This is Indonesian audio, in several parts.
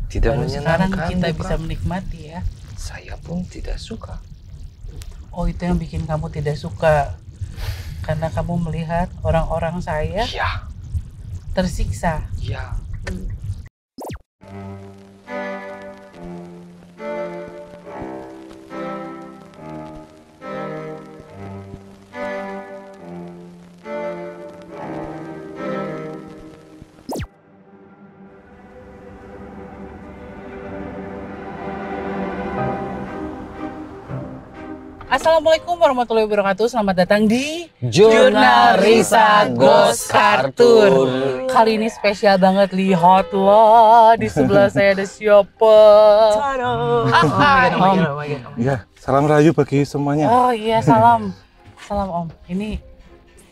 Tidak Baru sekarang menyenangkan, kita bukan? bisa menikmati ya. Saya pun tidak suka. Oh, itu yang bikin kamu tidak suka. Karena kamu melihat orang-orang saya Ya, tersiksa. ya. Assalamualaikum warahmatullahi wabarakatuh. Selamat datang di Jurnal Risa Ghost Cartoon. Kali ini spesial banget, lihat lah di sebelah saya ada siapa. Ya, salam rayu bagi semuanya. Oh iya, salam. Salam Om. Ini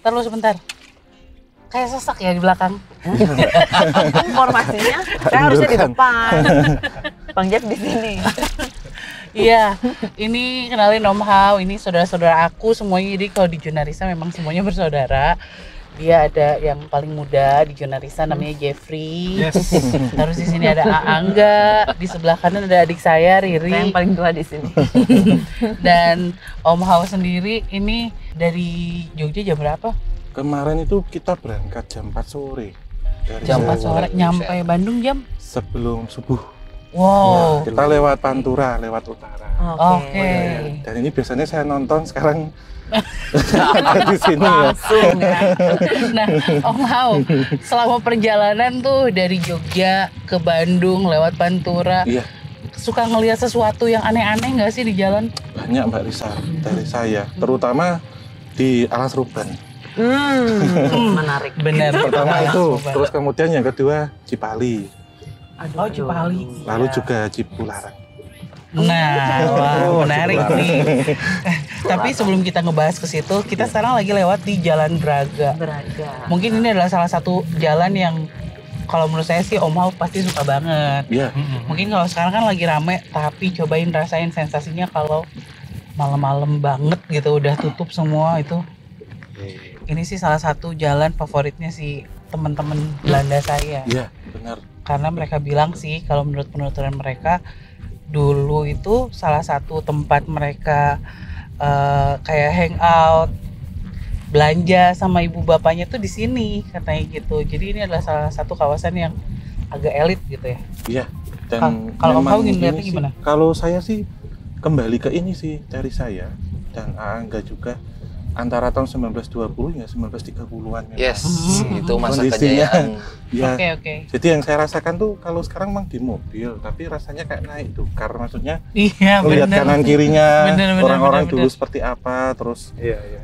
terus sebentar. Kayak sesak ya di belakang. Informasinya saya harusnya di depan. Bang Jeff di sini. Iya, ini kenalin Om Hao, ini saudara-saudara aku semuanya. Jadi kalau di Jurnalisa memang semuanya bersaudara. Dia ada yang paling muda di Jurnalisa namanya Jeffrey. Yes. Terus di sini ada Angga, di sebelah kanan ada adik saya Riri. Saya yang paling tua di sini. Dan Om Hao sendiri ini dari Jogja jam berapa? Kemarin itu kita berangkat jam 4 sore. Dari Jam 4 4 sore, nyampe Bandung jam? sebelum subuh. Wow. Kita lewat Pantura, lewat utara. Oke. Dan ini biasanya saya nonton, sekarang ada di sini ya. Langsung ya. Nah, Om Hao, selama perjalanan tuh dari Jogja ke Bandung lewat Pantura, Iya, suka ngelihat sesuatu yang aneh-aneh nggak sih di jalan? banyak Mbak Risa dari saya, terutama di Alas Ruban. Menarik. Bener. Pertama itu, terus kemudian yang kedua Cipali, Oh, Cipali. lalu juga Cipularang. Nah, wah, menarik Cipularang. nih. Tapi sebelum kita ngebahas ke situ, kita sekarang lagi lewat di Jalan Braga. Beragam. Mungkin ini adalah salah satu jalan yang kalau menurut saya sih Om Hao pasti suka banget. Iya, Mungkin kalau sekarang kan lagi rame, tapi cobain rasain sensasinya kalau malam-malam banget gitu, udah tutup semua itu. Ini sih salah satu jalan favoritnya sih teman-teman Belanda saya. iya benar. Karena mereka bilang sih kalau menurut penuturan mereka dulu itu salah satu tempat mereka kayak hangout, belanja sama ibu bapaknya tuh di sini katanya gitu. Jadi ini adalah salah satu kawasan yang agak elit gitu ya. Iya. Dan Kalau Om Hao memang ngeliatnya ini sih, gimana? kalau saya sih kembali ke ini sih dari saya dan Angga juga antara tahun 1920 hingga 1930-an. memang. Yes, itu masa Kondisinya. kejayaan. Ya. Oke. Jadi yang saya rasakan tuh kalau sekarang memang di mobil, tapi rasanya kayak naik tuh. Karena maksudnya Iya melihat bener. kanan kirinya Bener, orang-orang bener, dulu bener. seperti apa, terus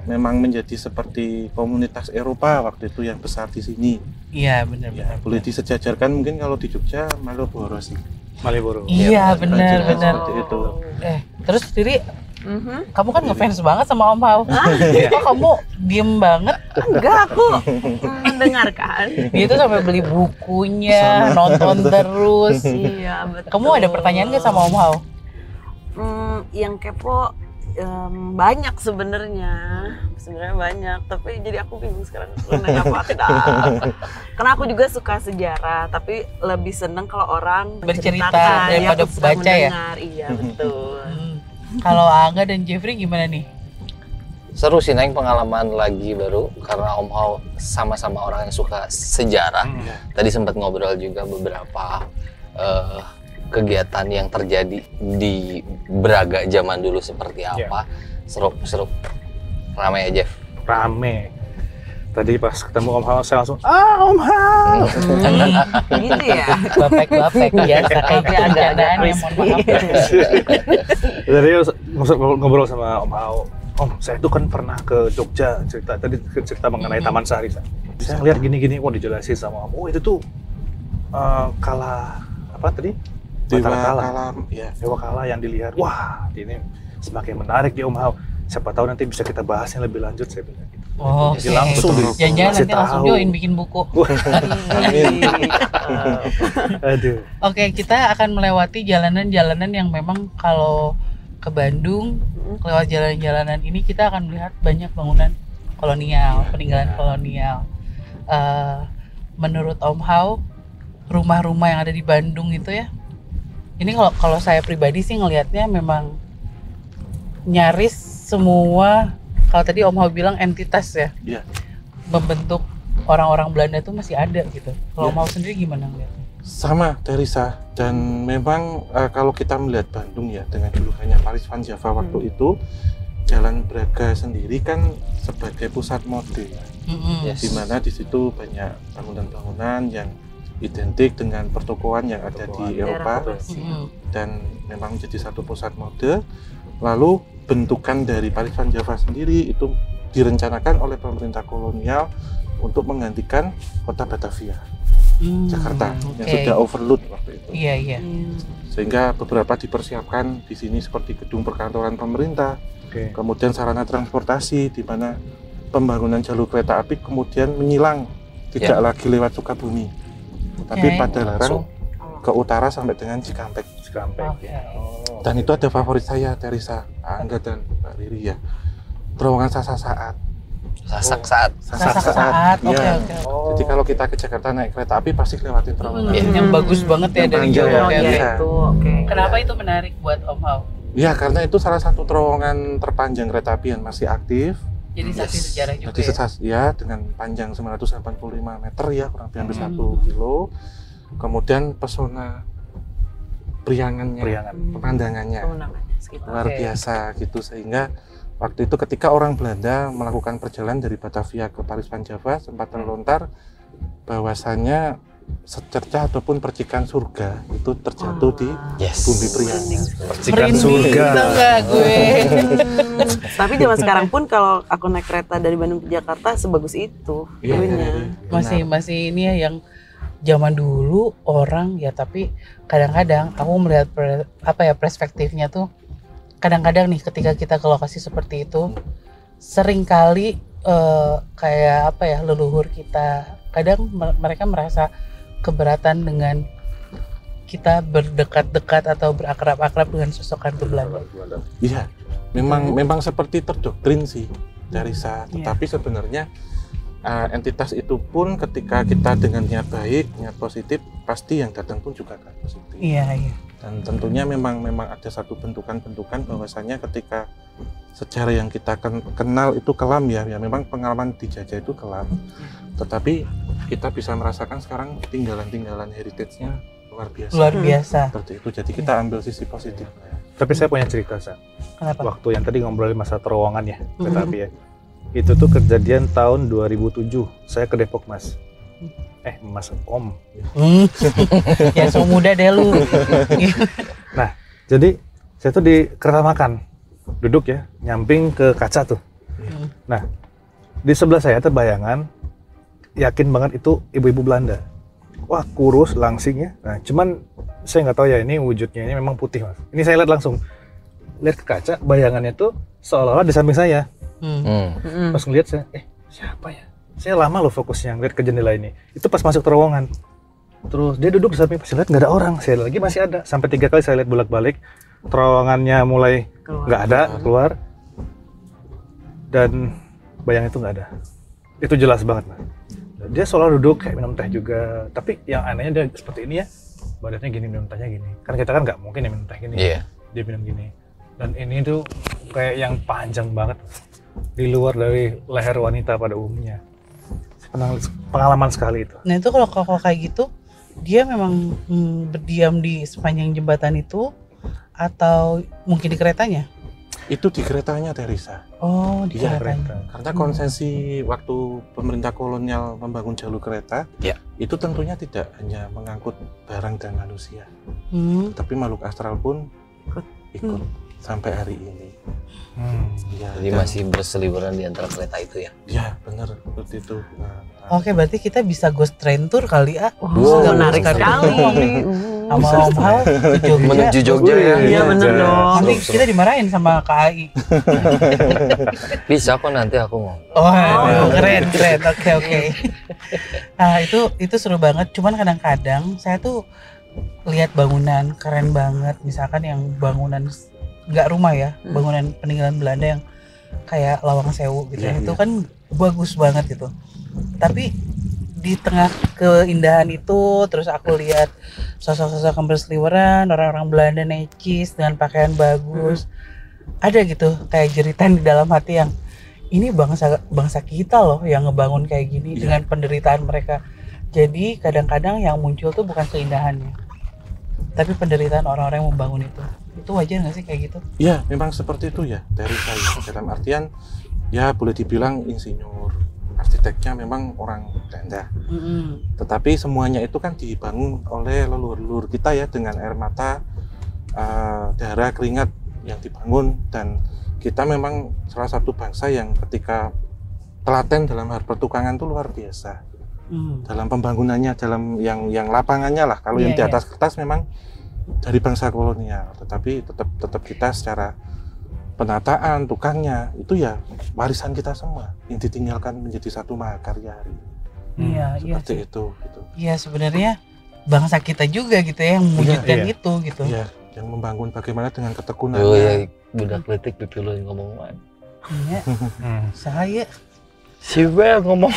memang menjadi seperti komunitas Eropa waktu itu yang besar di sini. Iya benar. Ya, boleh disejajarkan mungkin kalau di Jogja Malioboro sih. Malioboro. Iya Kira-kira benar. seperti itu. Terus Riri, kamu kan ngefans banget sama Om Hao. Kok kamu diem banget? Enggak, aku mendengarkan. Dia tuh sampai beli bukunya, nonton terus. Iya, betul. Kamu ada pertanyaan nggak sama Om Hao? Yang kepo banyak sebenarnya banyak, tapi jadi aku bingung sekarang lu nanya apa tidak. Karena aku juga suka sejarah, tapi lebih seneng kalau orang Bercerita menceritakan, daripada aku suka baca ya? mendengar. Iya betul. Kalau Angga dan Jeffrey gimana nih? Seru sih Neng, pengalaman lagi baru karena Om Hao sama-sama orang yang suka sejarah. Tadi sempat ngobrol juga beberapa kegiatan yang terjadi di Braga zaman dulu seperti apa. Seru. Ramai ya Jeff? Rame. Tadi pas ketemu Om Hao saya langsung Om Hao. Gitu ya. Bapek biasa kayak Tapi agak keadaan yang mohon maaf. Jadi ngobrol sama Om Hao. Om, saya tuh kan pernah ke Jogja, cerita mengenai Taman Sari. Bisa ngeliat gini-gini, dijelasin sama Om. Oh itu tuh kala apa tadi? Dewa Batara Kala, ya. Dewa Kala yang dilihat. Wah, ini semakin menarik ya Om Hao. Siapa tahu nanti bisa kita bahas yang lebih lanjut, saya bilang gitu. Oh, Jadi langsung jangan-jangan dikasih nanti langsung tahu. join bikin buku. Aduh. Oke, kita akan melewati jalanan-jalanan yang memang kalau ke Bandung, lewat jalan-jalanan ini kita akan melihat banyak bangunan kolonial, peninggalan kolonial. Menurut Om Hao, rumah-rumah yang ada di Bandung itu ya, Ini kalau saya pribadi sih ngelihatnya memang nyaris semua, kalau tadi Om Hao bilang entitas ya, Iya. membentuk orang-orang Belanda itu masih ada gitu. Kalau Iya. Om Hao sendiri gimana ngeliatnya? Sama Teresa, dan memang kalau kita melihat Bandung ya dengan julukannya Paris Van Java waktu itu, Jalan Braga sendiri kan sebagai pusat mode, Yes. di mana di situ banyak bangunan-bangunan yang identik dengan pertokoan yang ada di Eropa dan memang menjadi satu pusat mode. Lalu bentukan dari Paris Van Java sendiri itu direncanakan oleh pemerintah kolonial untuk menggantikan kota Batavia, Jakarta, yang oke. sudah overload waktu itu. Iya. Sehingga beberapa dipersiapkan di sini seperti gedung perkantoran pemerintah, Oke. kemudian sarana transportasi di mana pembangunan jalur kereta api kemudian menyilang, tidak lagi lewat Sukabumi, tapi pada larang ke utara sampai dengan Cikampek. Oke. Dan itu ada favorit saya, Teresa, Angga dan Mbak Riri ya, terowongan Sasak Saat. Sasak saat. Sasak Saat. Oke. Iya. Oh. Jadi kalau kita ke Jakarta naik kereta api pasti lewatin terowongan. Yang bagus banget ya Yang dari panjang jauh. ya. Oke, oke. Iya. Itu oke. Kenapa itu menarik buat Om Hao? Ya, karena itu salah satu terowongan terpanjang kereta api yang masih aktif. Jadi saksi Yes. sejarah juga Jadi ya? ya dengan panjang 985 meter ya, kurang lebih hampir 1 kilo. Kemudian pesona priangannya, pemandangannya Kemenangannya sekitar. luar Oke. biasa gitu, sehingga waktu itu ketika orang Belanda melakukan perjalanan dari Batavia ke Paris Van Java sempat terlontar bahwasannya secercah ataupun percikan surga itu terjatuh di Yes. bumi Priangan. Percikan Merinding, surga. tau nggak gue? Tapi zaman sekarang pun kalau aku naik kereta dari Bandung ke Jakarta sebagus itu Iya, view-nya. masih ini ya yang zaman dulu orang ya, tapi kadang-kadang aku melihat perspektifnya tuh, kadang-kadang nih ketika kita ke lokasi seperti itu seringkali kayak leluhur kita kadang mereka merasa keberatan dengan kita berdekat-dekat atau berakrab-akrab dengan sosok hantu Belanda. Iya, memang seperti terdoktrin sih Teresa. Tetapi sebenarnya entitas itu pun ketika kita dengan niat baik, niat positif, pasti yang datang pun juga akan positif. Iya. Dan tentunya memang ada satu bentukan-bentukan bahwasanya ketika sejarah yang kita kenal itu kelam ya, memang pengalaman dijajah itu kelam. Tetapi kita bisa merasakan sekarang tinggalan-tinggalan heritage-nya luar biasa. Luar biasa. Seperti itu. Jadi kita ambil sisi positifnya. Tapi saya punya cerita, Sa. Kenapa? Waktu yang tadi ngobrolin masa terowongan ya, kereta api ya. Itu tuh kejadian tahun 2007. Saya ke Depok, Mas. Mas Om. Ya so muda deh lu. Nah, jadi saya tuh di kereta makan. Duduk ya, nyamping ke kaca tuh. Nah, di sebelah saya terbayangan, yakin banget itu ibu-ibu Belanda. Wah, kurus, langsing ya. Nah, cuman saya nggak tahu ya ini wujudnya ini memang putih, Mas. Ini saya lihat langsung. Lihat ke kaca, bayangannya tuh seolah-olah di samping saya. Pas ngeliat saya, siapa ya? Saya lama loh fokusnya ngeliat ke jendela ini. Itu pas masuk terowongan. Terus dia duduk di samping, pas lihat nggak ada orang. Saya lagi masih ada. Sampai 3 kali saya lihat bolak-balik. Terowongannya mulai nggak ada, keluar. Dan bayang itu nggak ada. Itu jelas banget, Mas. Dia seolah duduk kayak minum teh juga. Tapi yang anehnya dia seperti ini ya. Badannya gini, minum tehnya gini. Kan kita kan nggak mungkin ya minum teh gini. Iya. Dia minum gini. Dan ini tuh kayak yang panjang banget. Di luar dari leher wanita pada umumnya. Pengalaman sekali itu. Nah itu kalau kayak gitu, dia memang berdiam di sepanjang jembatan itu atau mungkin di keretanya? Itu di keretanya, Teresa. Oh, di Iya, keretanya. Karena konsesi waktu pemerintah kolonial membangun jalur kereta, itu tentunya tidak hanya mengangkut barang dan manusia, tapi makhluk astral pun ikut sampai hari ini. Ya, Jadi masih berseliweran di antara kereta itu ya? Ya, benar seperti itu. Oke, berarti kita bisa ghost train tour kali ya? Wow, menarik sekali. Sama Om Hao ke Jogja. Menuju Jogja ya? Iya bener dong. Nanti kita dimarahin sama KAI. Bisa kok nanti aku ngomong. Oh, keren. Oke. Nah, itu seru banget. Cuman kadang-kadang saya tuh lihat bangunan keren banget. Misalkan yang bangunan nggak rumah ya, bangunan peninggalan Belanda yang kayak Lawang Sewu gitu ya. Itu kan bagus banget gitu. Tapi di tengah keindahan itu, terus aku lihat sosok-sosok yang berseliweran, orang-orang Belanda necis dengan pakaian bagus. Ada gitu kayak jeritan di dalam hati yang ini bangsa kita loh yang ngebangun kayak gini dengan penderitaan mereka. Jadi kadang-kadang yang muncul tuh bukan keindahannya, tapi penderitaan orang-orang yang membangun itu. Itu wajar nggak sih kayak gitu? Iya, memang seperti itu ya dari saya. Dalam artian ya boleh dibilang insinyur, arsiteknya memang orang Belanda. Tetapi semuanya itu kan dibangun oleh leluhur kita ya dengan air mata, darah, keringat yang dibangun, dan kita memang salah satu bangsa yang ketika telaten dalam hal pertukangan itu luar biasa. Dalam pembangunannya, dalam yang lapangannya lah. Kalau yang di atas kertas memang dari bangsa kolonial, tetapi tetap kita secara penataan, tukangnya itu ya warisan kita semua yang ditinggalkan menjadi satu mahakarya hari ini. Seperti itu gitu. Iya, sebenarnya bangsa kita juga gitu ya yang mewujudkan itu gitu. Iya, yang membangun bagaimana dengan ketekunannya. Oh ya, budak letik dipilih ngomong man. Iya. Saya Si Bel ngomong.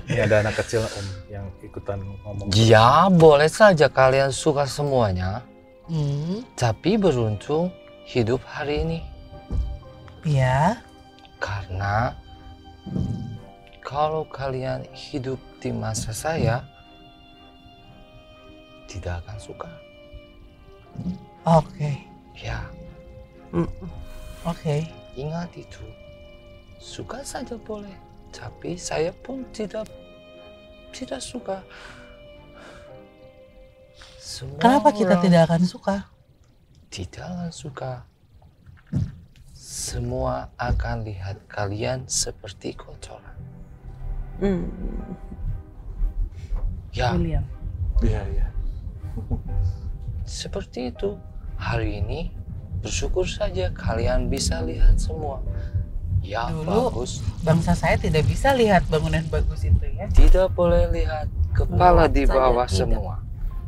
Ini ada anak kecil Om yang ikutan ngomong. Ya, boleh saja kalian suka semuanya. Tapi beruntung hidup hari ini. Iya. Karena kalau kalian hidup di masa saya, tidak akan suka. Oke. Ya, Oke. ingat itu. Suka saja boleh, tapi saya pun tidak suka. Semua Kenapa kita orang tidak akan suka? tidak akan suka? Semua akan lihat kalian seperti kotoran. Ya, William. Iya. seperti itu. Hari ini bersyukur saja kalian bisa lihat semua. Ya, Dulu bagus. bangsa saya tidak bisa lihat bangunan bagus itu ya. Tidak boleh lihat kepala di Saja bawah tidak. semua.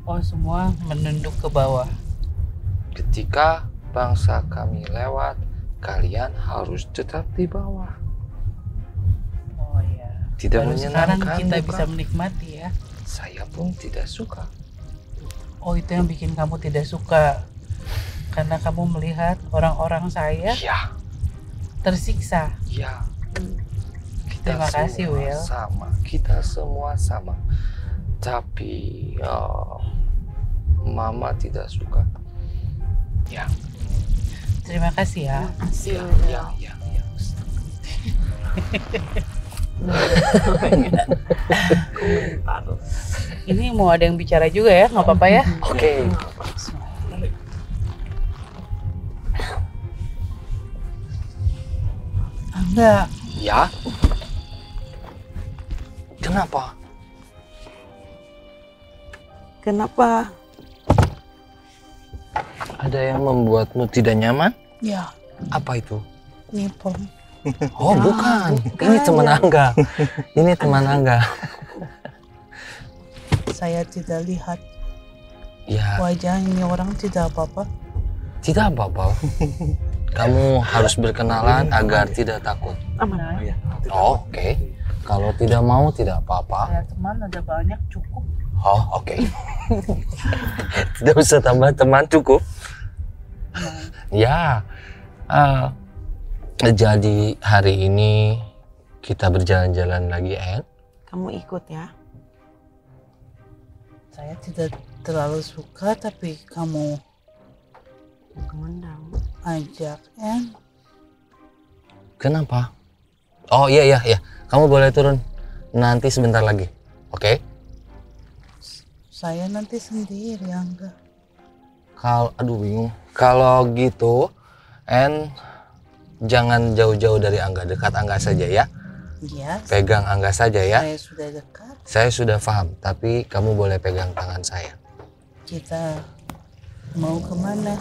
Oh, semua menunduk ke bawah. Ketika bangsa kami lewat, kalian harus tetap di bawah. Oh iya. Tidak Baru sekarang menyenangkan, kita bukan? bisa menikmati ya. Saya pun tidak suka. Oh, itu yang bikin kamu tidak suka. Karena kamu melihat orang-orang saya Ya, tersiksa. ya. Kita Terima kasih, semua Will. sama. Kita semua sama. Tapi Mama tidak suka. Ya, Terima kasih ya. ya. Ini mau ada yang bicara juga ya, nggak apa-apa ya? Oke. Enggak. Ya. Kenapa? Kenapa? Ada yang membuatmu tidak nyaman? Ya, Apa itu? nipom. Oh, bukan. Ini teman Angga. Ini teman Angga. Saya tidak lihat Ya, wajah ini orang, tidak apa-apa. tidak apa-apa. Kamu harus berkenalan agar tidak takut. Aman. Oh, oke. Kalau tidak mau, tidak apa-apa. Saya teman ada banyak, cukup. Oh, oke. Tidak usah tambah teman, cukup. Ya, jadi hari ini kita berjalan-jalan lagi, En. Kamu ikut ya? Saya tidak terlalu suka, tapi kamu Mengundang. ajak, En. Kenapa? Oh, iya. Kamu boleh turun nanti sebentar lagi. Oke? Saya nanti sendiri, enggak. Aduh, bingung. Kalau gitu, En, jangan jauh-jauh dari Angga. Dekat Angga saja ya. Iya, Pegang Angga saja ya. saya sudah dekat. Saya sudah paham, tapi kamu boleh pegang tangan saya. Kita mau kemana?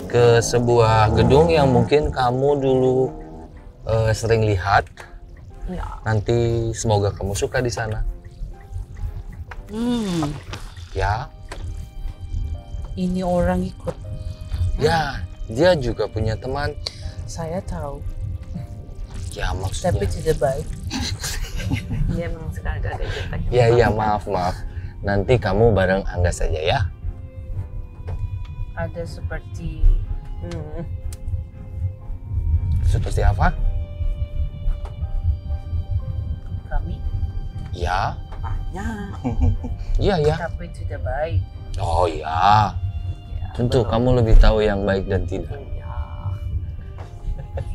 Ke sebuah gedung yang mungkin kamu dulu sering lihat. Ya. Nanti semoga kamu suka di sana. Ya, Ini orang ikut. ya, dia juga punya teman. Saya tahu, Ya, maksudnya. tapi tidak baik. Iya memang suka agak-agak jutek. Iya, maaf. Nanti kamu bareng Angga saja ya. Ada seperti Seperti apa? kami, Ya. Banyak. Iya. tapi tidak baik. Oh ya. Tentu kamu lebih tahu yang baik dan tidak.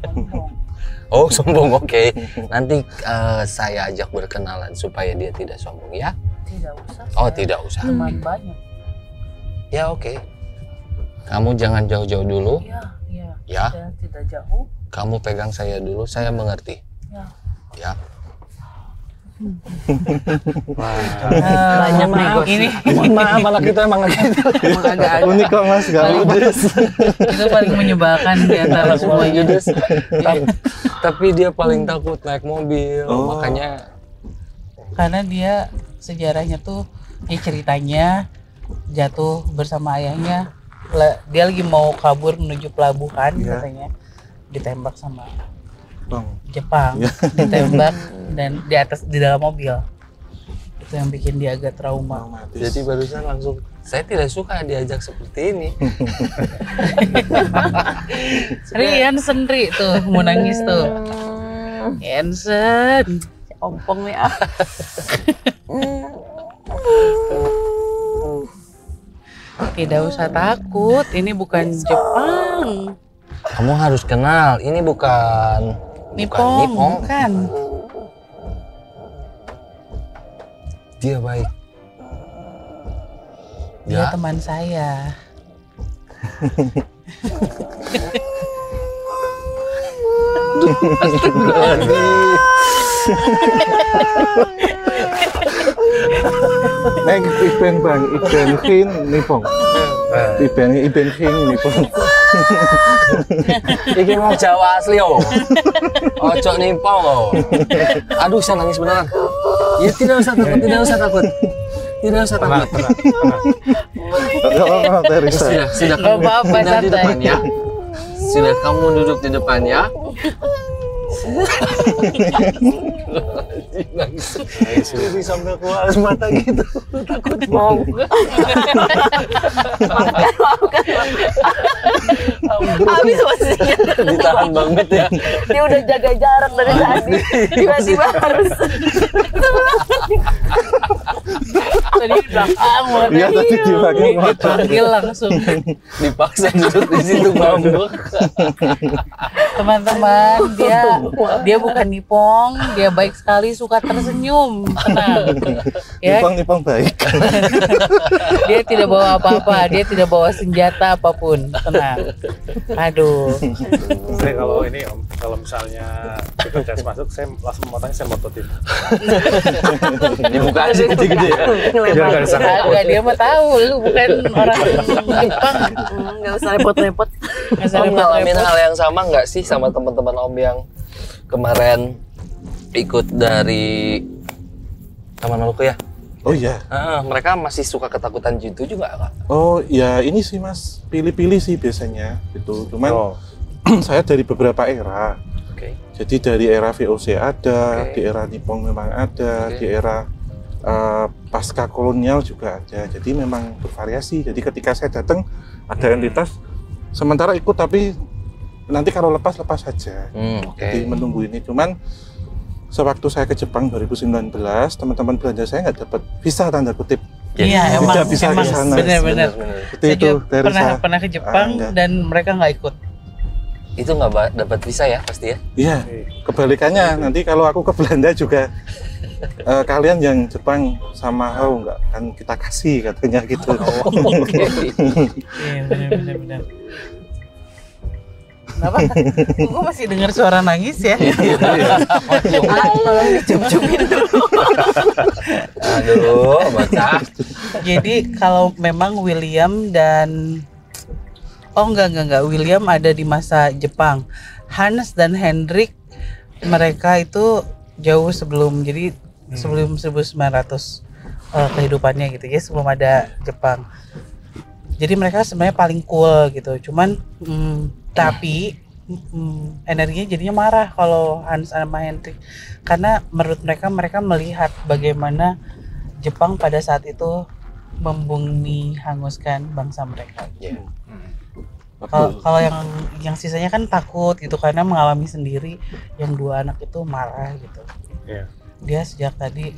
Sombong. Oh sombong, oke. Nanti saya ajak berkenalan supaya dia tidak sombong ya. Tidak usah. Oh saya tidak usah. teman banyak. Ya oke. Kamu jangan jauh-jauh dulu. Iya. Ya. Tidak jauh. Kamu pegang saya dulu, saya mengerti. Ya. Ya. Banyak maaf, negosiasi. ini Mohon maaf, anak kita emang gitu. Emang agak-agak. Unik kok Mas, gak ludes. itu paling menyebalkan di antara Semua semuanya. judes. Tapi dia paling takut naik mobil, Oh. makanya Karena dia sejarahnya tuh ceritanya jatuh bersama ayahnya. Dia lagi mau kabur menuju pelabuhan katanya, ditembak sama Bang. Jepang, ditembak dan di dalam mobil. Itu yang bikin dia agak trauma. Traumatis. jadi barusan langsung saya tidak suka diajak seperti ini. Hansen tuh mau nangis tuh. Hansen. Ompong nih ah. Tidak usah takut, ini bukan Jepang. Kamu harus kenal, ini bukan Nippon, kan? Dia baik. Dia Ya. teman saya. Iben Bang, Iben Kin Nipong. Iben Kin Nipong. Iki mau Jawa asli yo. Ojo nimpong lo. Aduh, saya nangis beneran. Ya tidak usah takut. Tidak usah takut. Tenang. Gak apa-apa, Teresa. Sudah Gak apa-apa, sudah di santai. depan ya. Sudah kamu duduk di depan ya. Ini sampai keluar air mata gitu. Takut mau. Habis posisinya. Ditahan banget ya. Dia udah jaga jarak dari tadi. Tiba-tiba harus. Tadi di belakang, Iya tadi dipakai motor. dipanggil langsung. Dipaksa duduk di situ mabuk. Teman-teman, dia bukan Nippon, dia baik sekali, suka tersenyum. Tenang. Ya, Nipong baik. dia tidak bawa apa-apa, dia tidak bawa senjata apapun. Tenang. Aduh. Saya kalau ini Om, kalau misalnya kita tes masuk, saya langsung mau tanya, saya mau tutup. Dibuka aja gede-gede ya. Biar nggak disangka. Agak dia mah tahu lu bukan orang Jepang. Nggak usah repot-repot. Nggak usah Om ngalamin repot-repot. hal yang sama nggak sih sama teman-teman Om yang kemarin ikut dari Taman Maluku ya? Oh iya. Mereka masih suka ketakutan gitu juga nggak? Oh ya ini sih Mas, pilih-pilih sih biasanya gitu. Cuman Oh, saya dari beberapa era. Oke. Jadi dari era VOC ada, Oke. di era Nippon memang ada, Oke. di era pasca kolonial juga ada. Jadi memang bervariasi. Jadi ketika saya datang ada entitas sementara ikut tapi nanti kalau lepas saja. Oke. Jadi menunggu ini. Cuman sewaktu saya ke Jepang 2019, teman-teman belanja saya nggak dapat visa tanda kutip. Iya, emang, Tidak bisa ke sana. benar-benar. Seperti Saya itu juga dari saya. pernah ke Jepang enggak. dan mereka nggak ikut. Itu nggak dapat visa ya pasti ya? Iya, kebalikannya nanti kalau aku ke Belanda juga kalian yang Jepang sama nggak kan kita kasih katanya gitu. Oke. Iya, benar-benar. Kenapa? Gue masih dengar suara nangis ya. Tolong dicium-ciumin dulu. Aduh, baca. Jadi kalau memang William dan enggak, William ada di masa Jepang. Hans dan Hendrik mereka itu jauh sebelum, jadi sebelum 1900 kehidupannya gitu ya, sebelum ada Jepang. Jadi mereka sebenarnya paling cool gitu. Cuman tapi Energinya jadinya marah kalau Hans sama Hendrik, karena menurut mereka melihat bagaimana Jepang pada saat itu membumi hanguskan bangsa mereka. Iya. Kalau yang sisanya kan takut gitu karena mengalami sendiri, yang 2 anak itu marah gitu. Iya. Dia sejak tadi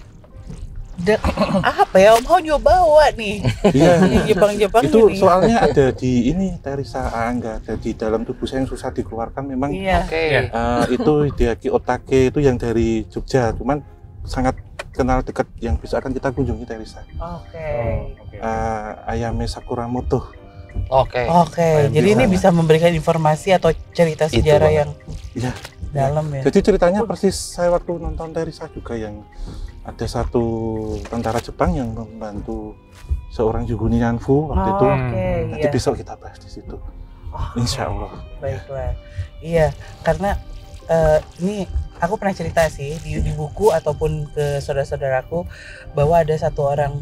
apa ya Om Hao nyoba bawa nih. Iya. Jepang Itu ini. soalnya ada di ini Teresa Angga, ada di dalam tubuh saya yang susah dikeluarkan memang. Iya. Oke. Itu Hideaki Otake itu yang dari Jogja, cuman sangat kenal dekat yang bisa akan kita kunjungi Teresa. Oke. Ayame Sakuramoto. Oke. Jadi ini bisa memberikan informasi atau cerita sejarah yang Iya. dalam ya. Jadi ceritanya persis saya waktu nonton Teresa juga, yang ada satu tentara Jepang yang membantu seorang Yuguni Yanfu waktu itu. Nanti iya. besok kita bahas di situ. Insya Allah. Baiklah. Iya, karena ini aku pernah cerita sih di buku ataupun ke saudara-saudaraku bahwa ada satu orang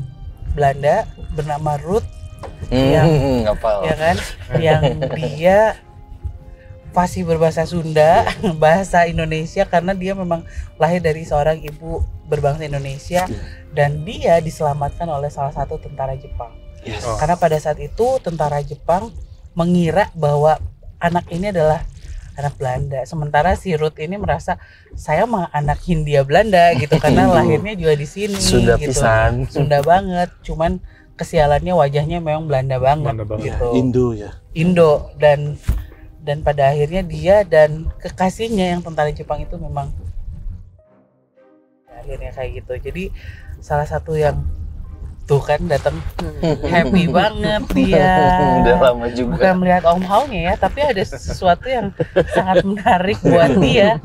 Belanda bernama Ruth yang ngapal. ya kan, yang dia fasih berbahasa Sunda, bahasa Indonesia karena dia memang lahir dari seorang ibu berbangsa Indonesia dan dia diselamatkan oleh salah satu tentara Jepang. Yes. Karena pada saat itu tentara Jepang mengira bahwa anak ini adalah anak Belanda, sementara si Ruth ini merasa saya mah anak Hindia Belanda gitu karena lahirnya juga di sini. Sunda gitu. pisan. Sunda banget, cuman kesialannya wajahnya memang Belanda banget, gitu. Indo dan pada akhirnya dia dan kekasihnya yang tentara Jepang itu memang akhirnya kayak gitu. Jadi salah satu yang tuh kan datang happy banget dia. Udah lama juga. Bukan melihat Om Hao-nya ya, tapi ada sesuatu yang sangat menarik buat dia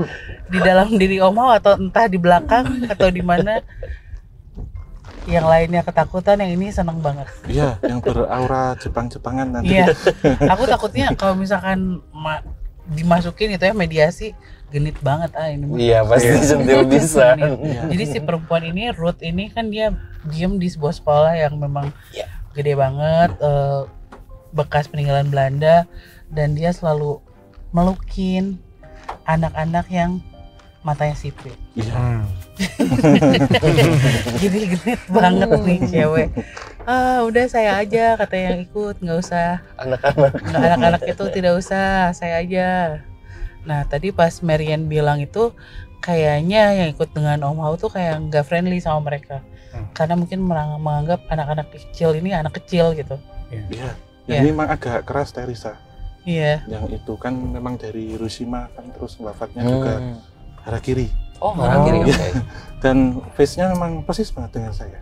di dalam diri Om Hao atau entah di belakang atau di mana. Yang lainnya ketakutan, yang ini senang banget. Iya, yang beraura Jepang-Jepangan nanti. Iya, aku takutnya kalau misalkan dimasukin itu ya mediasi, genit banget ini. Iya, pasti sentil bisa. Jadi si perempuan ini, Ruth ini kan dia diem di sebuah sekolah yang memang gede banget, bekas peninggalan Belanda, dan dia selalu melukin anak-anak yang matanya sipit. Iya. Jadi genit banget nih cewek. Udah saya aja katanya yang ikut, nggak usah anak-anak itu tidak usah, saya aja. Nah tadi pas Marian bilang itu kayaknya yang ikut dengan Om Hao tuh kayak nggak friendly sama mereka, karena mungkin menganggap anak-anak kecil ini anak kecil gitu. Iya. Ini memang agak keras Teresa. Iya. Yang itu kan memang dari Hiroshima kan, terus wafatnya juga harakiri. Oh, harakiri. Oke. Dan face-nya memang persis banget dengan saya.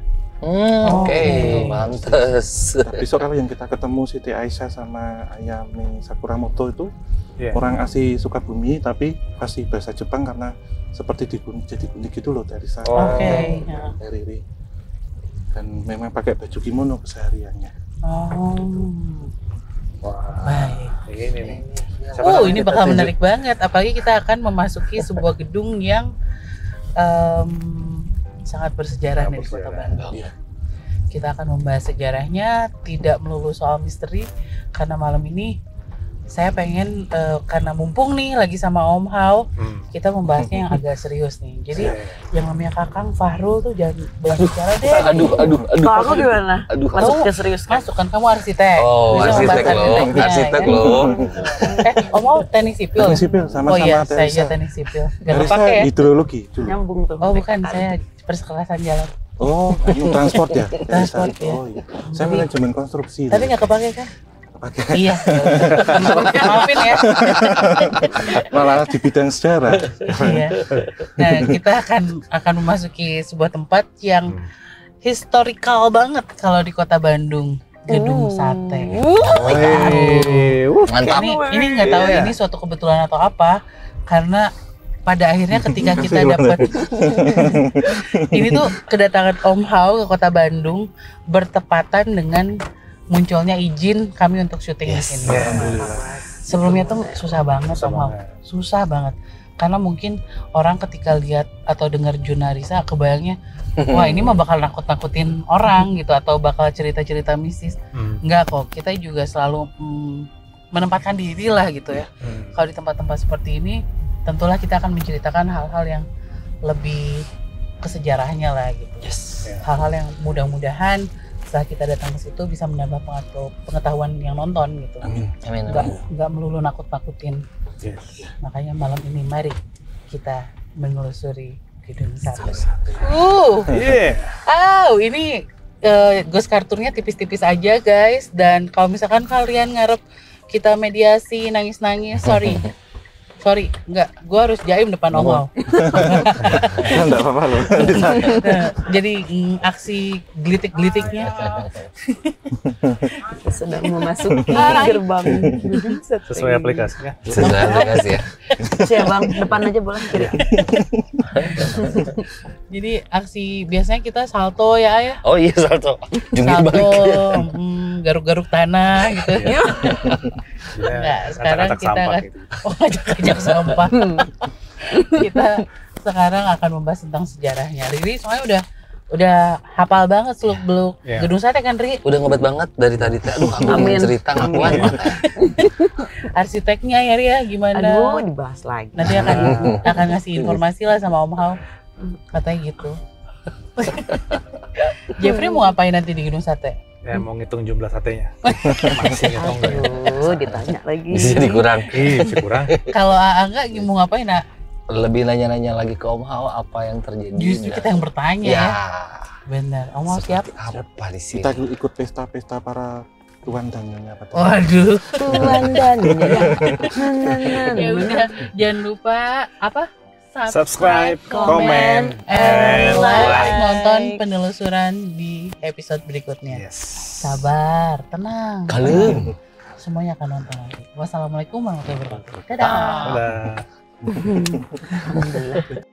Oke, mantes. Nah, besok kalau yang kita ketemu Siti Aisyah sama Ayame Sakuramoto itu orang asli Sukabumi tapi fasih bahasa Jepang karena seperti jadi unik gitu loh Teresa. Oke. Riri. Dan memang pakai baju kimono kesehariannya. Baik. Ini nih. Ini bakal menarik banget, apalagi kita akan memasuki sebuah gedung yang sangat bersejarah di Kota Bandung. Kita akan membahas sejarahnya, tidak melulu soal misteri, karena malam ini saya pengen karena mumpung nih lagi sama Om Hao, kita membahasnya yang agak serius nih. Jadi yang namanya Kakang Fahrul tuh jangan banyak bicara deh. Aduh. Kalau aku gimana? Aduh. Masuknya serius kan? Masuk kan, kamu arsitek. Oh, Bisa arsitek membahas loh. arsiteknya, Arsitek ya. loh. Om Hao teknik sipil. Teknik sipil sama-sama Oh iya, saya Teresa. juga teknik sipil. Gak Teresa kepake ya? hidrologi dulu. Nyambung tuh. Oh bukan, saya persekelasan jalan. Oh, ini transport ya? Transport, ya. Oh iya. Saya manajemen konstruksi. Tapi nggak kepake kan? Pakai. Iya. Maafin ya. Malah di bidang sejarah. Iya. Nah, kita akan memasuki sebuah tempat yang historical banget kalau di Kota Bandung, Gedung Sate. Mantap. Ini nggak tahu ini suatu kebetulan atau apa, karena pada akhirnya ketika kita dapat ini tuh kedatangan Om Hao ke Kota Bandung bertepatan dengan munculnya izin kami untuk syuting di sini. Sebelumnya tuh susah banget Om Hao, susah banget. Karena mungkin orang ketika lihat atau dengar Junarisa kebayangnya, wah ini mah bakal nakut-nakutin orang gitu atau bakal cerita-cerita mistis. Enggak kok, kita juga selalu menempatkan diri lah gitu ya. Kalau di tempat-tempat seperti ini, tentulah kita akan menceritakan hal-hal yang lebih kesejarahnya lah gitu. Hal-hal yang mudah-mudahan setelah kita datang ke situ bisa menambah pengetahuan yang nonton gitu. Amin. Nggak melulu nakut-nakutin. Makanya malam ini mari kita menelusuri Gedung Sate. Ini ghost kartunnya tipis-tipis aja guys. Dan kalau misalkan kalian ngarep kita mediasi nangis-nangis, sorry, enggak, gue harus jaim depan Om Hao. Enggak apa-apa loh. Jadi aksi gelitik-gelitiknya sedang memasuki gerbang Gedung Sate. Sesuai aplikasinya. Sesuai aplikasi ya. Ya bang, depan aja boleh kiri. Jadi aksi biasanya kita salto ya. Oh iya salto. Jungkir Salto, balik. garuk-garuk tanah gitu. Enggak, sekarang Acak-acak kita sampah akan gitu. ajak sampah. Kita sekarang akan membahas tentang sejarahnya. Riri soalnya udah hafal banget seluk-beluk Gedung Sate kan, Ri? Udah ngebet banget dari tadi. Aduh, aku mau cerita nggak kuat. Arsiteknya ya, Ri ya, gimana? Aduh, dibahas lagi. Nanti akan ngasih informasi lah sama Om Hao. Katanya gitu. Jeffrey mau ngapain nanti di Gedung Sate? Ya mau ngitung jumlah satenya. Masih ngitung nggak? Aduh, ditanya lagi. Bisa dikurang. Masih kurang. Kalau AA enggak mau ngapain, Nak? Lebih nanya-nanya lagi ke Om Hao apa yang terjadi. Justru kita yang bertanya ya. Ya. Benar. Om Hao siap? Apa di sini? Kita ikut pesta-pesta para tuan dan nyonya pada. Waduh. Tuan dan Ya udah, jangan lupa apa? Subscribe, comment, and and like. like. Nonton penelusuran di episode berikutnya. Yes. Sabar, tenang. Kalem. Semuanya akan nonton nanti. Wassalamualaikum warahmatullahi wabarakatuh. Dadah. Dadah. Alhamdulillah.